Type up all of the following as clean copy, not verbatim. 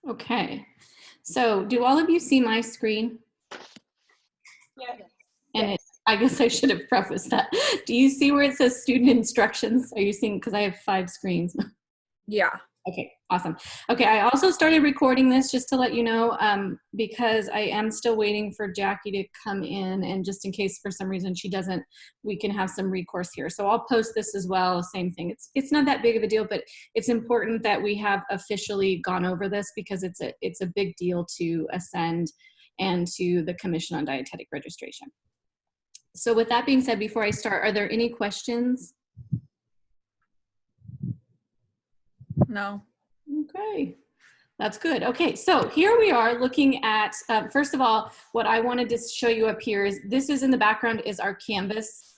Okay, so do all of you see my screen? Yes. And I guess I should have prefaced that. Do you see where it says student instructions? Are you seeing, because I have 5 screens. Yeah. Okay, awesome. Okay, I also started recording this just to let you know, because I am still waiting for Jackie to come in, and just in case for some reason she doesn't, we can have some recourse here. So I'll post this as well, same thing. It's not that big of a deal, but it's important that we have officially gone over this because it's a big deal to Ascend and to the Commission on Dietetic Registration. So with that being said, before I start, are there any questions? No. Okay, that's good. Okay, so here we are looking at, first of all, what I wanted to show you up here is, this is in the background is our Canvas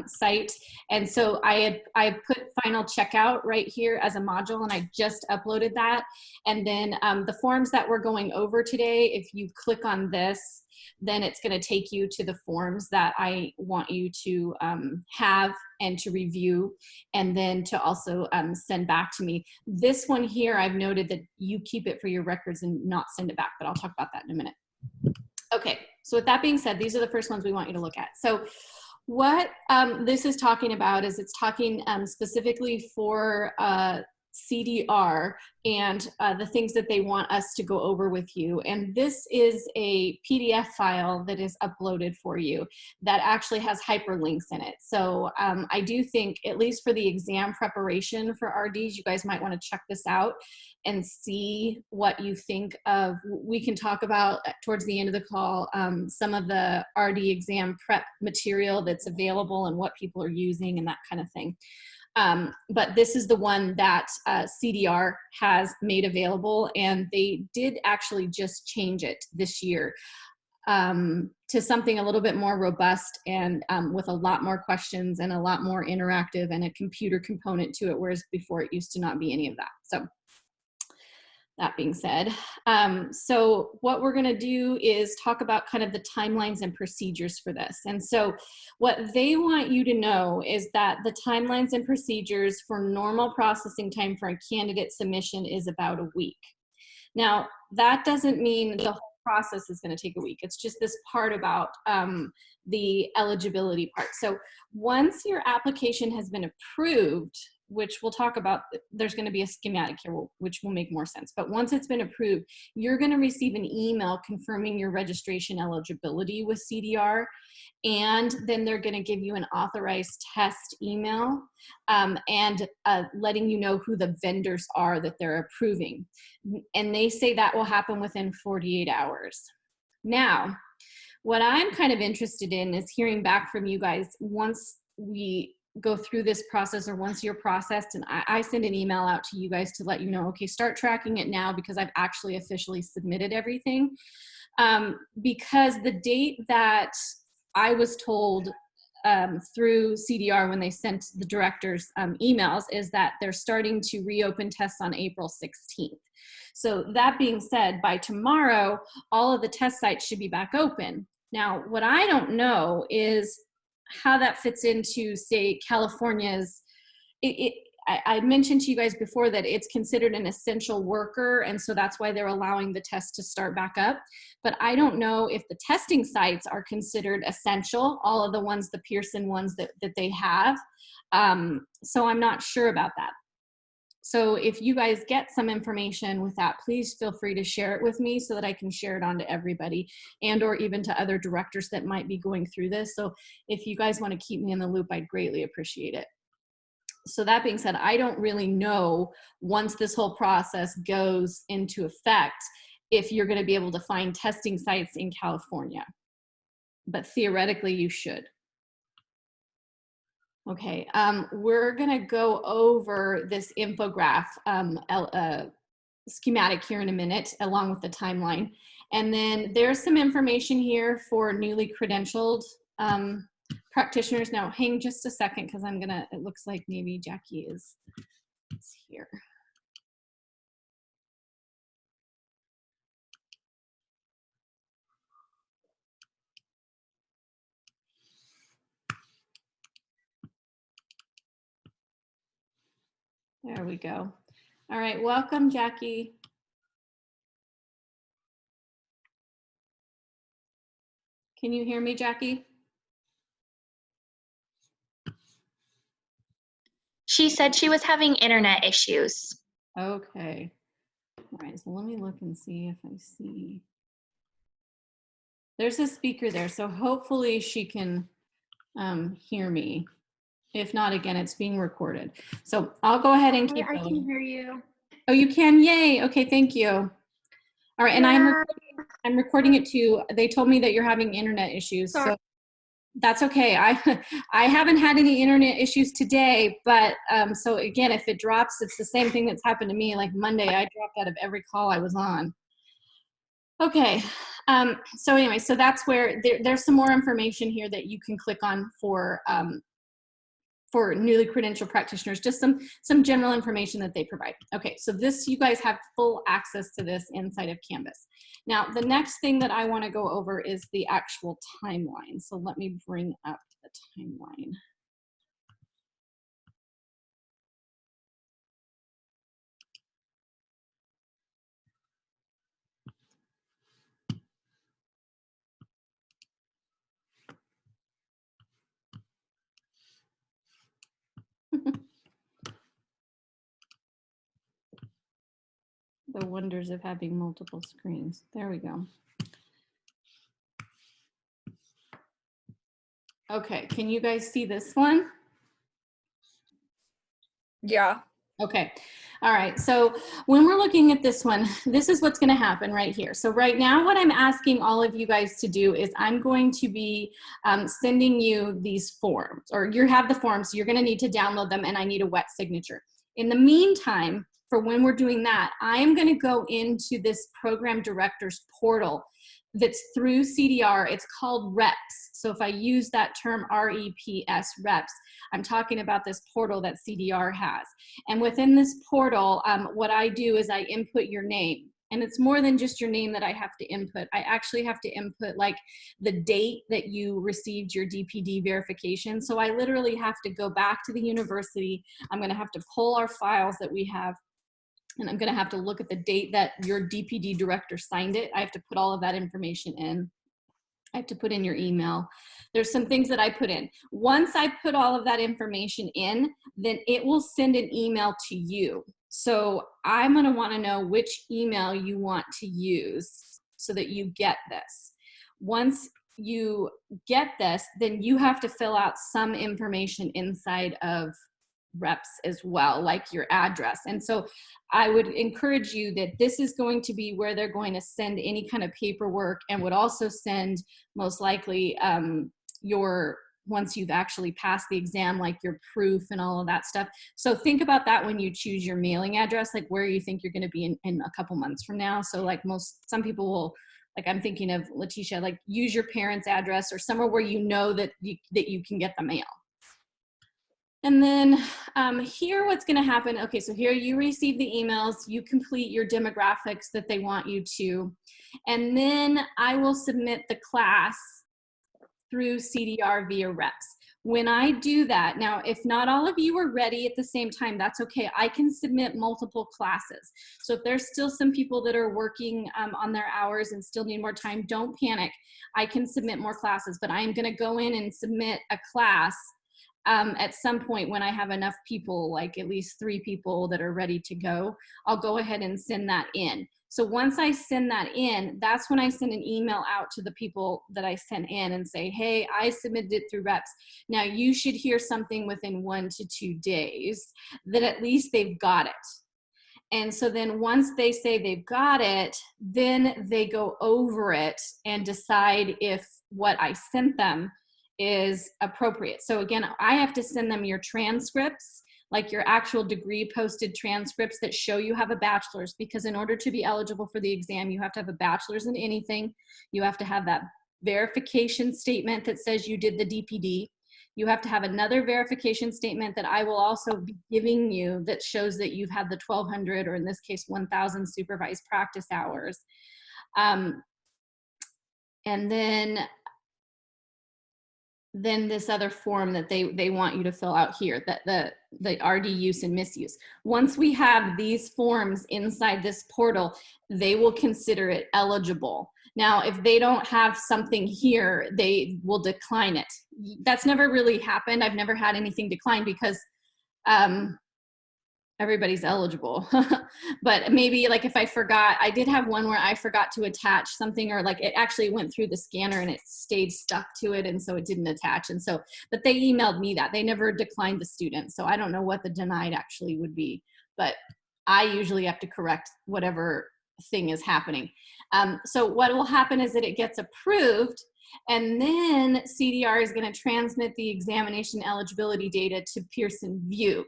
site. And so I put final checkout right here as a module, and I just uploaded that. And then the forms that we're going over today, if you click on this, then it's going to take you to the forms that I want you to have and to review, and then to also send back to me. This one here, I've noted that you keep it for your records and not send it back, but I'll talk about that in a minute. Okay, so with that being said, these are the first ones we want you to look at. So what this is talking about is, it's talking specifically for CDR and the things that they want us to go over with you. And this is a PDF file that is uploaded for you that actually has hyperlinks in it. So I do think, at least for the exam preparation for RDs, you guys might want to check this out and see what you think of. We can talk about towards the end of the call some of the RD exam prep material that's available and what people are using and that kind of thing. But this is the one that CDR has made available, and they did actually just change it this year to something a little bit more robust and with a lot more questions and a lot more interactive and a computer component to it, whereas before it used to not be any of that. So that being said, so what we're going to do is talk about kind of the timelines and procedures for this. And so what they want you to know is that the timelines and procedures for normal processing time for a candidate submission is about a week. Now, that doesn't mean the whole process is going to take a week. It's just this part about the eligibility part. So once your application has been approved, which we'll talk about, there's going to be a schematic here, which will make more sense. But once it's been approved, you're going to receive an email confirming your registration eligibility with CDR. And then they're going to give you an authorized test email and letting you know who the vendors are that they're approving. And they say that will happen within 48 hours. Now, what I'm kind of interested in is hearing back from you guys once we go through this process, or once you're processed, and I send an email out to you guys to let you know, okay, start tracking it now because I've actually officially submitted everything. Because the date that I was told through CDR when they sent the directors emails is that they're starting to reopen tests on April 16th. So that being said, by tomorrow, all of the test sites should be back open. Now, what I don't know is how that fits into, say, California's, I mentioned to you guys before that it's considered an essential worker, and so that's why they're allowing the test to start back up. But I don't know if the testing sites are considered essential, all of the ones, the Pearson ones that they have. So I'm not sure about that. So if you guys get some information with that, please feel free to share it with me so that I can share it on to everybody, and or even to other directors that might be going through this. So if you guys want to keep me in the loop, I'd greatly appreciate it. So that being said, I don't really know, once this whole process goes into effect, if you're going to be able to find testing sites in California. But theoretically, you should. Okay, we're gonna go over this infograph schematic here in a minute, along with the timeline. And then there's some information here for newly credentialed practitioners. Now, hang just a second, because it looks like maybe Jackie is here. There we go. All right, welcome, Jackie. Can you hear me, Jackie? She said she was having internet issues. Okay. All right, so let me look and see if I see. There's a speaker there, so hopefully she can hear me. If not, again, it's being recorded. So I'll go ahead and keep I going. can hear you. Oh, you can? Yay. Okay, thank you. All right, and I'm recording it too. They told me that you're having internet issues, Sorry. so that's okay. I haven't had any internet issues today, but so again, if it drops, it's the same thing that's happened to me. Like Monday, I dropped out of every call I was on. Okay, so anyway, so that's where there's some more information here that you can click on for newly credentialed practitioners, just some general information that they provide. Okay, so this, you guys have full access to this inside of Canvas. Now, the next thing that I want to go over is the actual timeline. So let me bring up the timeline. The wonders of having multiple screens. There we go. Okay, can you guys see this one? Yeah. Okay, all right, so when we're looking at this one, this is what's gonna happen right here. So right now, what I'm asking all of you guys to do is I'm going to be sending you these forms, or you have the forms, so you're gonna need to download them, and I need a wet signature. In the meantime, for when we're doing that, I am gonna go into this program director's portal that's through CDR. It's called REPS. So if I use that term REPS, REPS, I'm talking about this portal that CDR has. And within this portal, what I do is I input your name. And it's more than just your name that I have to input. I actually have to input like the date that you received your DPD verification. So I literally have to go back to the university. I'm gonna have to pull our files that we have, and I'm gonna have to look at the date that your DPD director signed it. I have to put all of that information in. I have to put in your email. There's some things that I put in. Once I put all of that information in, then it will send an email to you. So I'm gonna wanna know which email you want to use so that you get this. Once you get this, then you have to fill out some information inside of REPS as well, like your address. And so I would encourage you that this is going to be where they're going to send any kind of paperwork, and would also send most likely once you've actually passed the exam, like your proof and all of that stuff. So think about that when you choose your mailing address, like where you think you're going to be in a couple months from now. So like some people will, like I'm thinking of Letitia, like use your parents' address or somewhere where you know that you can get the mail. And then here what's gonna happen, okay, so here you receive the emails, you complete your demographics that they want you to, and then I will submit the class through CDR via REPS. When I do that, now if not all of you are ready at the same time, that's okay. I can submit multiple classes. So if there's still some people that are working on their hours and still need more time, don't panic. I can submit more classes, but I'm gonna go in and submit a class at some point when I have enough people, like at least 3 people that are ready to go, I'll go ahead and send that in. So once I send that in, that's when I send an email out to the people that I sent in and say, hey, I submitted it through REPS. Now you should hear something within 1 to 2 days that at least they've got it. And so then once they say they've got it, then they go over it and decide if what I sent them is appropriate. So again, I have to send them your transcripts, like your actual degree posted transcripts that show you have a bachelor's, because in order to be eligible for the exam, you have to have a bachelor's in anything. You have to have that verification statement that says you did the DPD. You have to have another verification statement that I will also be giving you that shows that you've had the 1,200, or in this case, 1,000 supervised practice hours. And then this other form that they want you to fill out here, that the RD use and misuse. Once we have these forms inside this portal, they will consider it eligible. Now, if they don't have something here, they will decline it. That's never really happened. I've never had anything declined because everybody's eligible. But maybe like if I forgot, I did have one where I forgot to attach something, or like it actually went through the scanner and it stayed stuck to it, and so it didn't attach. And so, but they emailed me that. They never declined the student. So I don't know what the denied actually would be, but I usually have to correct whatever thing is happening. So what will happen is that it gets approved, and then CDR is going to transmit the examination eligibility data to Pearson VUE.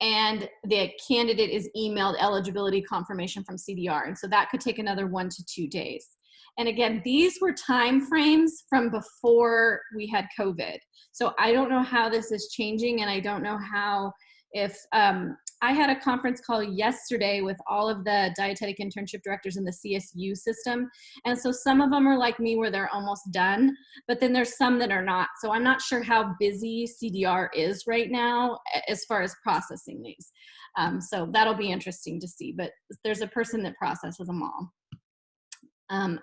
And the candidate is emailed eligibility confirmation from CDR. And so that could take another 1 to 2 days. And again, these were time frames from before we had COVID. So I don't know how this is changing, and I don't know how, if I had a conference call yesterday with all of the dietetic internship directors in the CSU system. And so some of them are like me where they're almost done, but then there's some that are not. So I'm not sure how busy CDR is right now as far as processing these. So that'll be interesting to see, but there's a person that processes them all.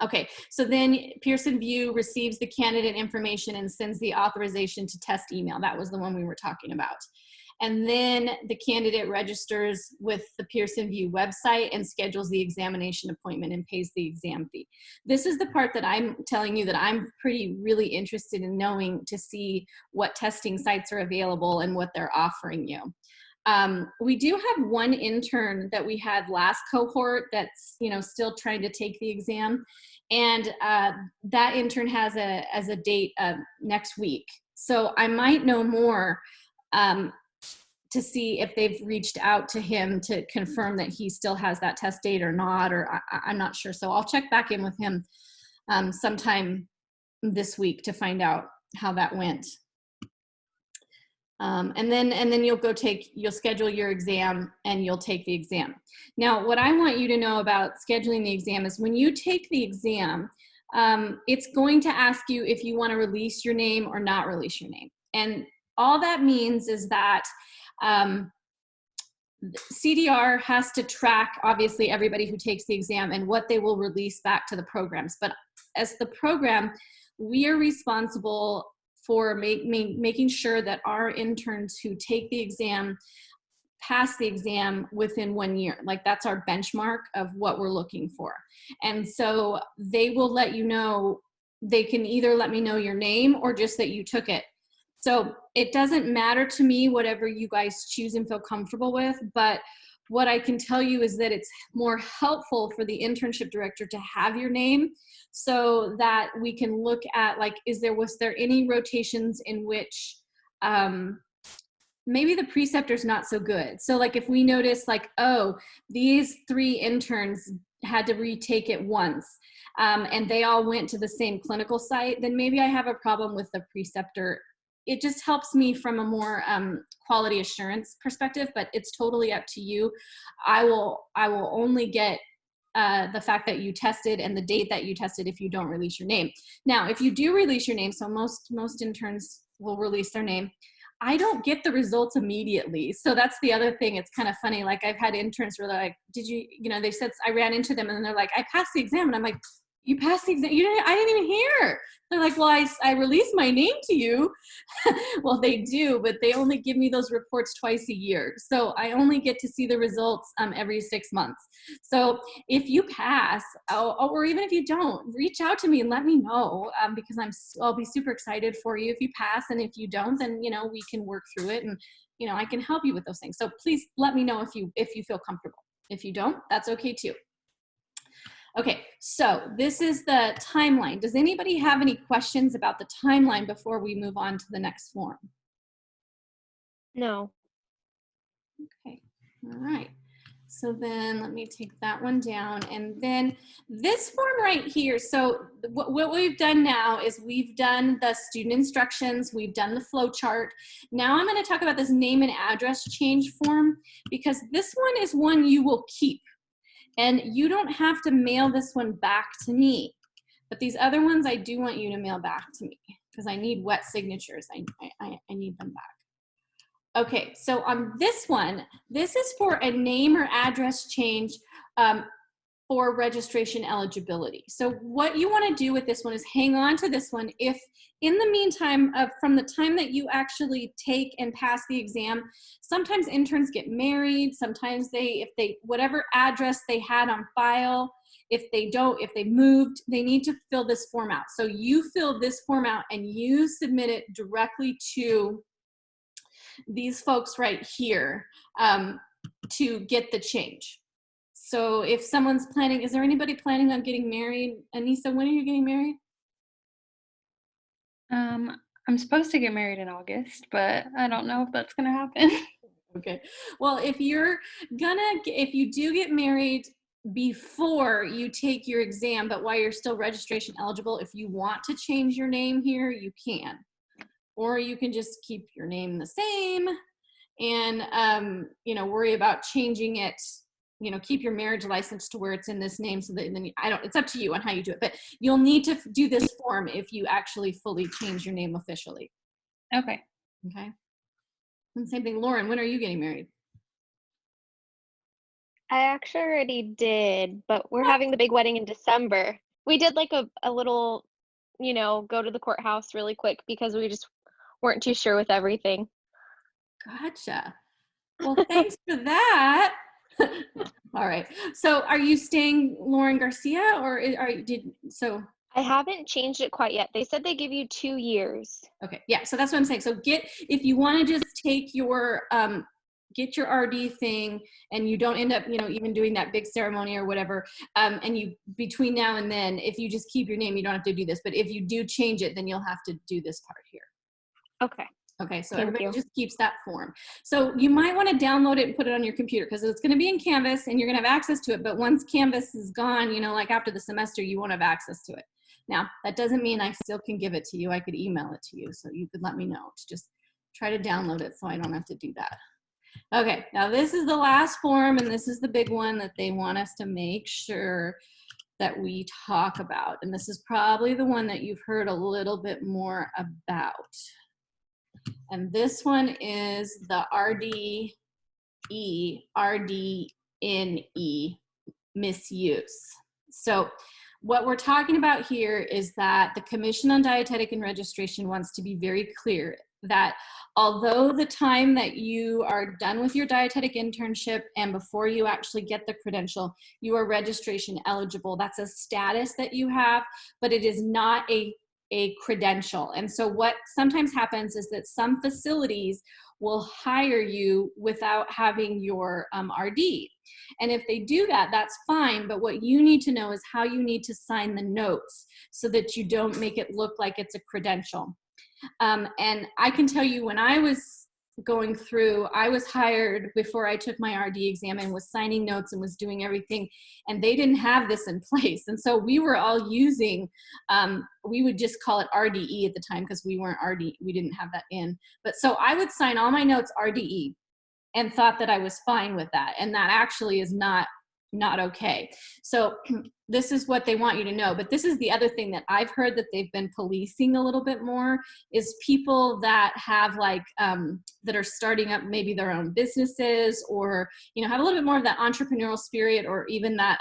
Okay, so then Pearson VUE receives the candidate information and sends the authorization to test email. That was the one we were talking about. And then the candidate registers with the Pearson VUE website and schedules the examination appointment and pays the exam fee. This is the part that I'm telling you that I'm really interested in knowing, to see what testing sites are available and what they're offering you. We do have one intern that we had last cohort that's, you know, still trying to take the exam, and that intern has a date next week. So I might know more to see if they've reached out to him to confirm that he still has that test date or not, or I'm not sure. So I'll check back in with him sometime this week to find out how that went. And then you'll schedule your exam and you'll take the exam. Now, what I want you to know about scheduling the exam is when you take the exam, it's going to ask you if you want to release your name or not release your name. And all that means is that CDR has to track, obviously, everybody who takes the exam and what they will release back to the programs. But as the program, we are responsible for making sure that our interns who take the exam pass the exam within 1 year. Like, that's our benchmark of what we're looking for. And so they will let you know, they can either let me know your name or just that you took it. So it doesn't matter to me whatever you guys choose and feel comfortable with, but what I can tell you is that it's more helpful for the internship director to have your name, so that we can look at, like, was there any rotations in which maybe the preceptor's not so good. So like if we notice like, oh, these 3 interns had to retake it once, and they all went to the same clinical site, then maybe I have a problem with the preceptor. It just helps me from a more quality assurance perspective, but it's totally up to you. I will only get the fact that you tested and the date that you tested if you don't release your name. Now, if you do release your name, so most interns will release their name, I don't get the results immediately. So that's the other thing. It's kind of funny. Like, I've had interns where they're like, they said, I ran into them and they're like, I passed the exam. And I'm like, you passed the exam? I didn't even hear. They're like, well, I released my name to you. Well, they do, but they only give me those reports twice a year. So I only get to see the results every 6 months. So if you pass, or even if you don't, reach out to me and let me know, because I'll be super excited for you if you pass. And if you don't, then, we can work through it, and, I can help you with those things. So please let me know if you feel comfortable. If you don't, that's okay too. Okay, so this is the timeline. Does anybody have any questions about the timeline before we move on to the next form? No. Okay, all right. So then let me take that one down. And then this form right here. So what we've done now is we've done the student instructions. We've done the flow chart. Now I'm going to talk about this name and address change form, because this one is one you will keep. And you don't have to mail this one back to me. But these other ones I do want you to mail back to me, because I need wet signatures. I need them back. Okay, so on this one, this is for a name or address change for registration eligibility. So what you want to do with this one is hang on to this one. If in the meantime, from the time that you actually take and pass the exam, sometimes interns get married, sometimes whatever address they had on file, if they moved, they need to fill this form out. So you fill this form out and you submit it directly to these folks right here to get the change. So if someone's planning, is there anybody planning on getting married? Anissa, when are you getting married? I'm supposed to get married in August, but I don't know if that's gonna happen. Okay. Well, if you do get married before you take your exam, but while you're still registration eligible, if you want to change your name here, you can. Or you can just keep your name the same and, worry about changing it, keep your marriage license to where it's in this name so that then it's up to you on how you do it, but you'll need to do this form if you actually fully change your name officially. Okay. Okay. And same thing, Lauren, when are you getting married? I actually already did, but we're having the big wedding in December. We did like a little, go to the courthouse really quick because we just weren't too sure with everything. Gotcha. Well, thanks for that. All right. So are you staying Lauren Garcia or I haven't changed it quite yet. They said they give you 2 years. Okay. Yeah. So that's what I'm saying. So if you want to just take your, get your RD thing and you don't end up, even doing that big ceremony or whatever. And you, between now and then, if you just keep your name, you don't have to do this, but if you do change it, then you'll have to do this part here. Okay. Okay, so Thank everybody you. just keeps that form. So you might want to download it and put it on your computer because it's going to be in Canvas and you're going to have access to it. But once Canvas is gone, like after the semester, you won't have access to it. Now, that doesn't mean I still can give it to you. I could email it to you so you could let me know. Just try to download it so I don't have to do that. Okay, now this is the last form and this is the big one that they want us to make sure that we talk about. And this is probably the one that you've heard a little bit more about. And this one is the RDNE misuse. So what we're talking about here is that the Commission on Dietetic and Registration wants to be very clear that although the time that you are done with your dietetic internship and before you actually get the credential, you are registration eligible. That's a status that you have, but it is not a credential. And so what sometimes happens is that some facilities will hire you without having your RD. And if they do that, that's fine. But what you need to know is how you need to sign the notes so that you don't make it look like it's a credential. And I can tell you when I was going through, I was hired before I took my RD exam and was signing notes and was doing everything, and they didn't have this in place. And so we were all using, we would just call it RDE at the time because we weren't RD, we didn't have that in. But so I would sign all my notes RDE and thought that I was fine with that. And that actually is not okay. So this is what they want you to know. But this is the other thing that I've heard that they've been policing a little bit more is people that have that are starting up maybe their own businesses or, have a little bit more of that entrepreneurial spirit or even that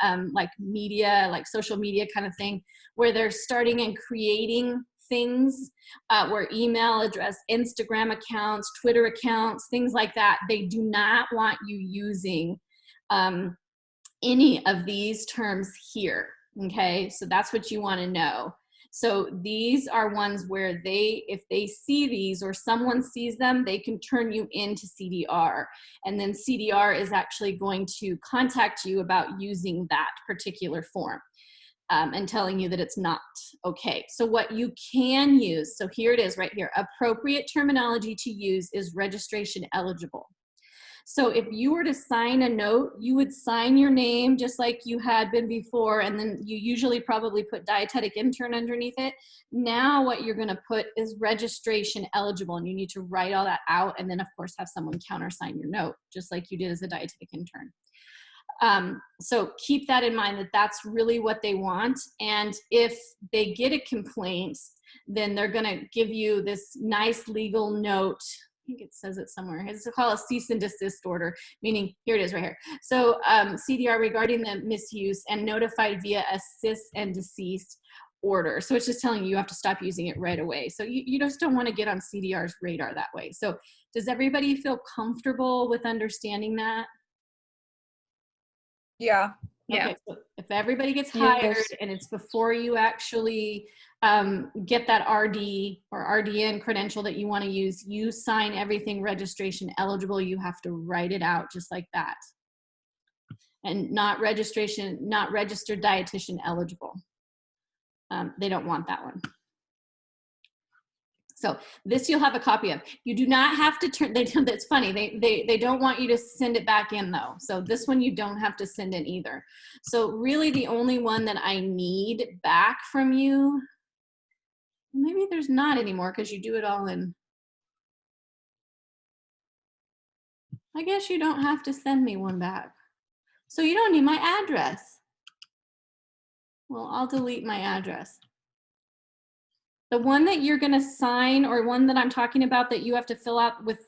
media, like social media kind of thing where they're starting and creating things where email address, Instagram accounts, Twitter accounts, things like that. They do not want you using any of these terms here, okay? So that's what you want to know. So these are ones where if they see these or someone sees them, they can turn you into CDR. And then CDR is actually going to contact you about using that particular form and telling you that it's not okay. So what you can use, so here it is right here, appropriate terminology to use is registration eligible. So if you were to sign a note, you would sign your name just like you had been before, and then you usually probably put dietetic intern underneath it. Now what you're gonna put is registration eligible, and you need to write all that out and then of course have someone countersign your note, just like you did as a dietetic intern. So keep that in mind that that's really what they want. And if they get a complaint, then they're gonna give you this nice legal note think it says it somewhere. It's called a cease and desist order, meaning, here it is right here. So CDR regarding the misuse and notified via a cease and desist order. So it's just telling you have to stop using it right away. So you just don't want to get on CDR's radar that way. So does everybody feel comfortable with understanding that? Yeah. Yeah. Okay, so if everybody gets Yes. hired and it's before you actually get that RD or RDN credential that you want to use, you sign everything registration eligible. You have to write it out just like that. And not registration, not registered dietitian eligible. They don't want that one. So this you'll have a copy of. You do not have to turn, that's funny, they don't want you to send it back in though. So this one you don't have to send in either. So really the only one that I need back from you, maybe there's not anymore because you do it all in. I guess you don't have to send me one back. So you don't need my address. Well, I'll delete my address. The one that you're gonna sign, or one that I'm talking about that you have to fill out with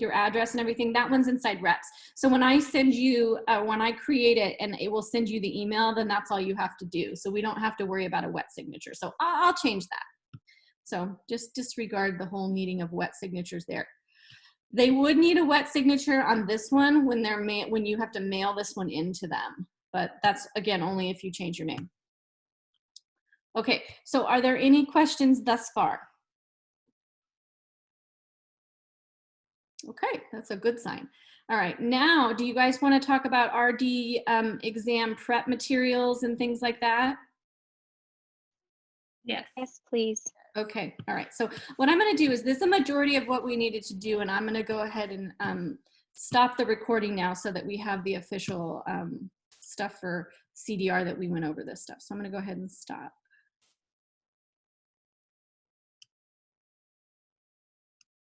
your address and everything, that one's inside reps. So when I send you, when I create it and it will send you the email, then that's all you have to do. So we don't have to worry about a wet signature. So I'll change that. So just disregard the whole needing of wet signatures there. They would need a wet signature on this one when you have to mail this one into them. But that's, again, only if you change your name. Okay, so are there any questions thus far? Okay, that's a good sign. All right, now, do you guys want to talk about RD exam prep materials and things like that? Yes. Yes, please. Okay, all right. So what I'm going to do is, this is a majority of what we needed to do, and I'm going to go ahead and stop the recording now so that we have the official stuff for CDR that we went over this stuff. So I'm going to go ahead and stop.